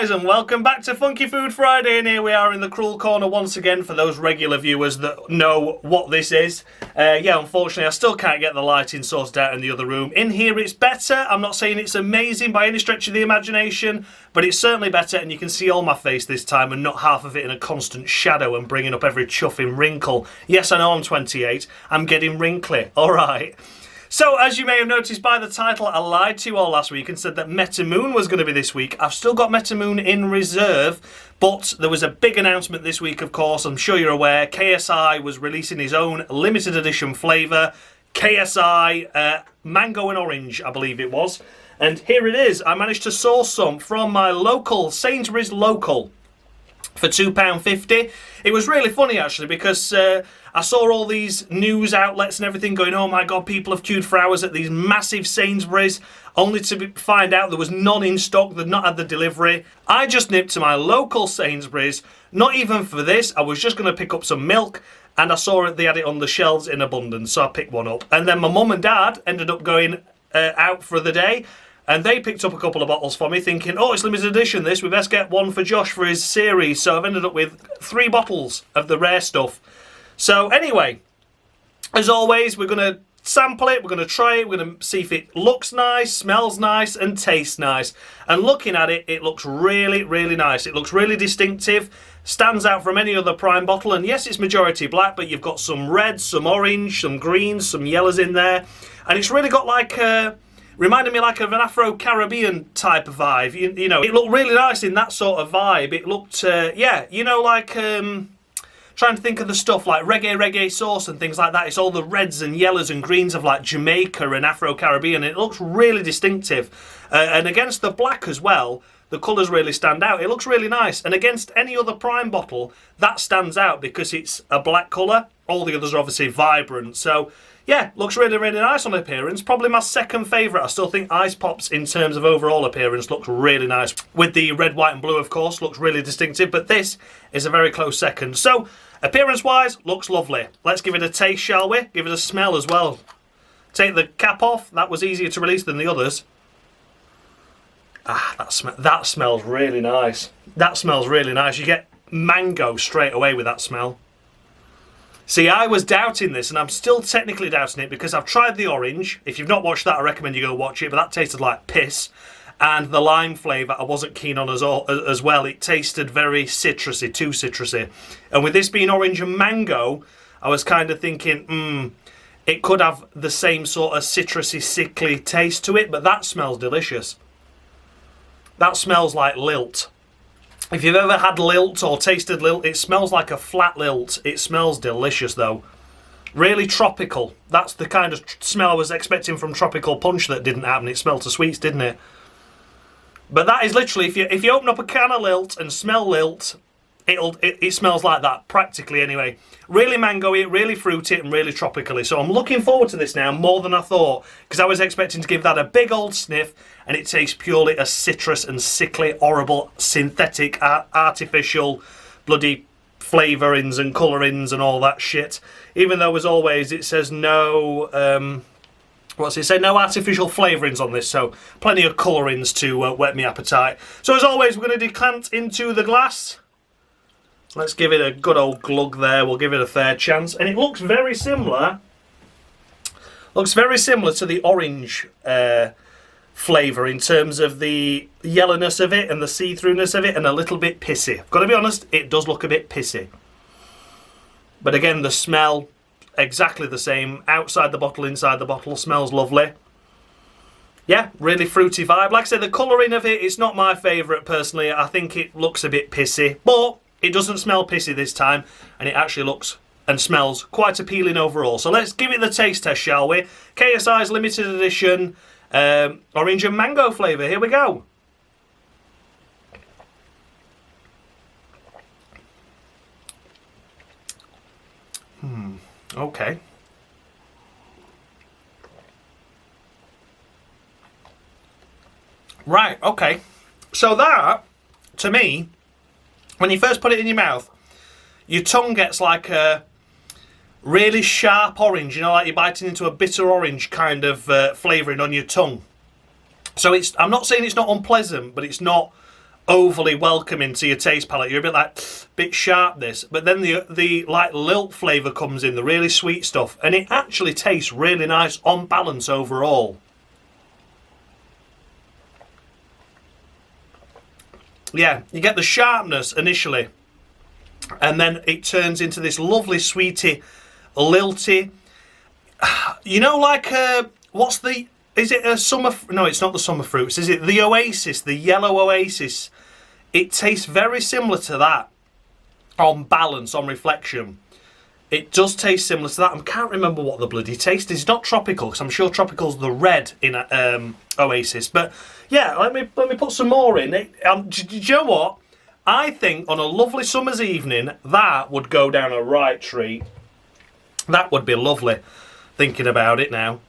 guys, and welcome back to Funky Food Friday, and here we are in the cruel corner once again for those regular viewers that know what this is. Yeah, unfortunately I still can't get the lighting sorted out in the other room. In here it's better. I'm not saying it's amazing by any stretch of the imagination, but it's certainly better, and you can see all my face this time and not half of it in a constant shadow and bringing up every chuffing wrinkle. Yes, I know I'm 28, I'm getting wrinkly, alright. So, as you may have noticed by the title, I lied to you all last week and said that Metamoon was going to be this week. I've still got Metamoon in reserve, but there was a big announcement this week, of course. I'm sure you're aware. KSI was releasing his own limited edition flavour. KSI Mango and Orange, I believe it was. And here it is. I managed to source some from my local, Sainsbury's local, for £2.50. It was really funny actually because I saw all these news outlets and everything going, oh my god, people have queued for hours at these massive Sainsbury's, only to find out there was none in stock, they'd not had the delivery. I just nipped to my local Sainsbury's, not even for this, I was just going to pick up some milk, and I saw they had it on the shelves in abundance, so I picked one up. And then my mum and dad ended up going out for the day, and they picked up a couple of bottles for me, thinking, oh, it's limited edition this, we best get one for Josh for his series. So I've ended up with 3 bottles of the rare stuff. So anyway, as always, we're going to sample it, we're going to try it, we're going to see if it looks nice, smells nice, and tastes nice. And looking at it, it looks really, really nice. It looks really distinctive, stands out from any other Prime bottle. And yes, it's majority black, but you've got some reds, some orange, some greens, some yellows in there. And it's really got like reminded me like of an Afro-Caribbean type of vibe. You know, it looked really nice in that sort of vibe. It looked, yeah, you know, like, trying to think of the stuff like reggae sauce and things like that. It's all the reds and yellows and greens of like Jamaica and Afro-Caribbean. It looks really distinctive. And against the black as well, the colours really stand out. It looks really nice. And against any other Prime bottle, that stands out because it's a black colour. All the others are obviously vibrant. So, yeah, looks really, really nice on appearance. Probably my second favourite. I still think Ice Pops, in terms of overall appearance, looks really nice. With the red, white and blue, of course, looks really distinctive. But this is a very close second. So, appearance-wise, looks lovely. Let's give it a taste, shall we? Give it a smell as well. Take the cap off. That was easier to release than the others. Ah, that smells really nice. That smells really nice. You get mango straight away with that smell. See, I was doubting this, and I'm still technically doubting it because I've tried the orange. If you've not watched that, I recommend you go watch it, but that tasted like piss. And the lime flavour I wasn't keen on as well. It tasted very citrusy, too citrusy. And with this being orange and mango, I was kind of thinking, it could have the same sort of citrusy, sickly taste to it, but that smells delicious. That smells like lilt. If you've ever had lilt or tasted lilt, it smells like a flat lilt. It smells delicious though. Really tropical. That's the kind of smell I was expecting from Tropical Punch that didn't happen. It smelled of sweets, didn't it? But that is literally, if you open up a can of lilt and smell lilt, it smells like that, practically anyway. Really mango-y, really fruity and really tropically. So I'm looking forward to this now more than I thought, because I was expecting to give that a big old sniff, and it tastes purely as citrus and sickly, horrible, synthetic, artificial, bloody flavourings and colourings and all that shit. Even though, as always, it says no... what's it say? No artificial flavourings on this, so plenty of colourings to whet my appetite. So as always, we're going to decant into the glass. Let's give it a good old glug there. We'll give it a fair chance. And it looks very similar. Looks very similar to the orange flavour in terms of the yellowness of it and the see-throughness of it, and a little bit pissy. I've got to be honest, it does look a bit pissy. But again, the smell... exactly the same. Outside the bottle, inside the bottle. Smells lovely. Yeah, really fruity vibe. Like I said, the colouring of it, it's not my favourite personally. I think it looks a bit pissy. But it doesn't smell pissy this time. And it actually looks and smells quite appealing overall. So let's give it the taste test, shall we? KSI's limited edition orange and mango flavour. Here we go. Okay. Right, okay. So that, to me, when you first put it in your mouth, your tongue gets like a really sharp orange, you know, like you're biting into a bitter orange kind of flavouring on your tongue. So it's, I'm not saying it's not unpleasant, but it's not overly welcoming to your taste palate. You're a bit like, bit sharp this, but then the like lilt flavour comes in, the really sweet stuff, and it actually tastes really nice on balance overall. Yeah, you get the sharpness initially, and then it turns into this lovely sweety, lilty. You know, like what's the? Is it a summer? No, it's not the summer fruits. Is it the Oasis, the yellow Oasis? It tastes very similar to that on balance, on reflection. It does taste similar to that. I can't remember what the bloody taste is. It's not tropical, because I'm sure tropical's the red in Oasis. But yeah, let me put some more in. Do you know what? I think on a lovely summer's evening, that would go down a right treat. That would be lovely, thinking about it now.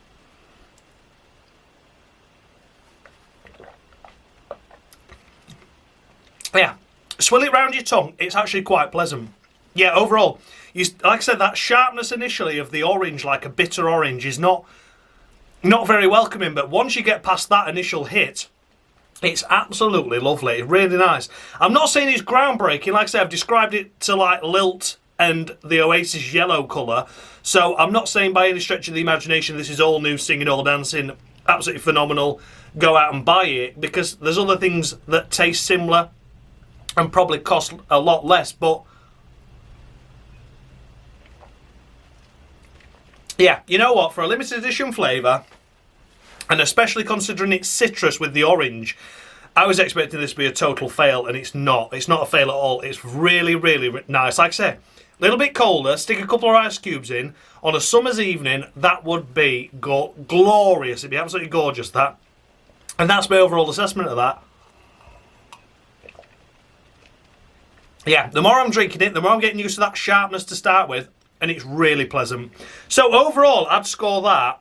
Yeah, swill it round your tongue. It's actually quite pleasant. Yeah, overall, like I said, that sharpness initially of the orange, like a bitter orange, is not very welcoming. But once you get past that initial hit, it's absolutely lovely. It's really nice. I'm not saying it's groundbreaking. Like I said, I've described it to like lilt and the Oasis yellow colour. So I'm not saying by any stretch of the imagination this is all new, singing, all dancing, absolutely phenomenal. Go out and buy it, because there's other things that taste similar and probably cost a lot less, but yeah, you know what? For a limited edition flavour, and especially considering it's citrus with the orange, I was expecting this to be a total fail, and it's not. It's not a fail at all. It's really, really nice. Like I say, a little bit colder, stick a couple of ice cubes in, on a summer's evening, that would be glorious. It'd be absolutely gorgeous, that. And that's my overall assessment of that. Yeah, the more I'm drinking it, the more I'm getting used to that sharpness to start with, and it's really pleasant. So overall, I'd score that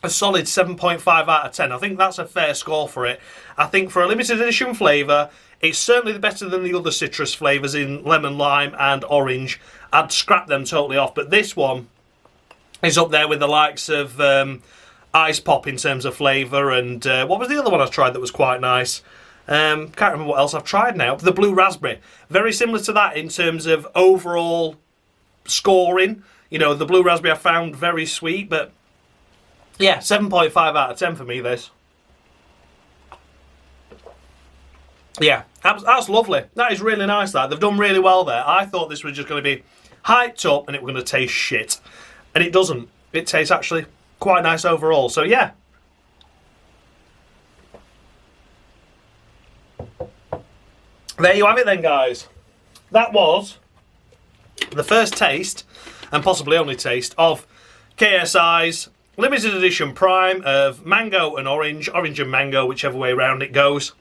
a solid 7.5 out of 10. I think that's a fair score for it. I think for a limited edition flavour, it's certainly better than the other citrus flavours in lemon, lime and orange. I'd scrap them totally off, but this one is up there with the likes of Ice Pop in terms of flavour, and what was the other one I tried that was quite nice? Can't remember what else I've tried now. The Blue Raspberry. Very similar to that in terms of overall scoring. You know, the Blue Raspberry I found very sweet, but yeah, 7.5 out of 10 for me, this. Yeah, that's lovely. That is really nice, that. They've done really well there. I thought this was just going to be hyped up and it was going to taste shit. And it doesn't. It tastes actually quite nice overall. So yeah. There you have it then, guys. That was the first taste, and possibly only taste, of KSI's limited edition prime of mango and orange and mango, whichever way around it goes.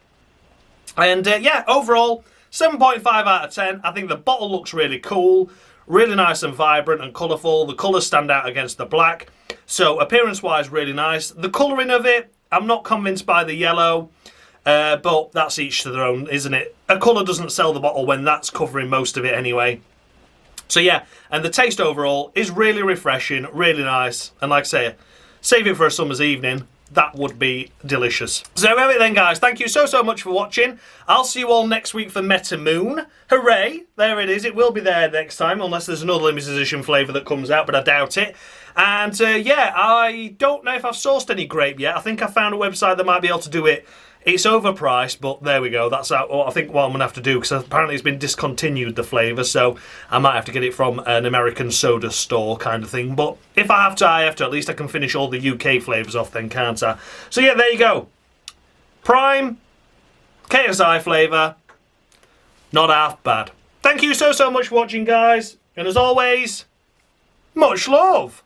And yeah, overall, 7.5 out of 10. I think the bottle looks really cool, really nice and vibrant and colourful. The colours stand out against the black. So appearance-wise, really nice. The colouring of it, I'm not convinced by the yellow. But that's each to their own, isn't it? A colour doesn't sell the bottle when that's covering most of it anyway. So yeah, and the taste overall is really refreshing, really nice. And like I say, save it for a summer's evening. That would be delicious. So there we have it then, guys. Thank you so much for watching. I'll see you all next week for Meta Moon. Hooray! There it is. It will be there next time, unless there's another limited edition flavour that comes out, but I doubt it. And yeah, I don't know if I've sourced any grape yet. I think I found a website that might be able to do it. It's overpriced, but there we go. That's I think what I'm going to have to do, because apparently it's been discontinued, the flavour, so I might have to get it from an American soda store kind of thing. But if I have to, I have to. At least I can finish all the UK flavours off then, can't I? So yeah, there you go. Prime, KSI flavour, not half bad. Thank you so much for watching, guys. And as always, much love.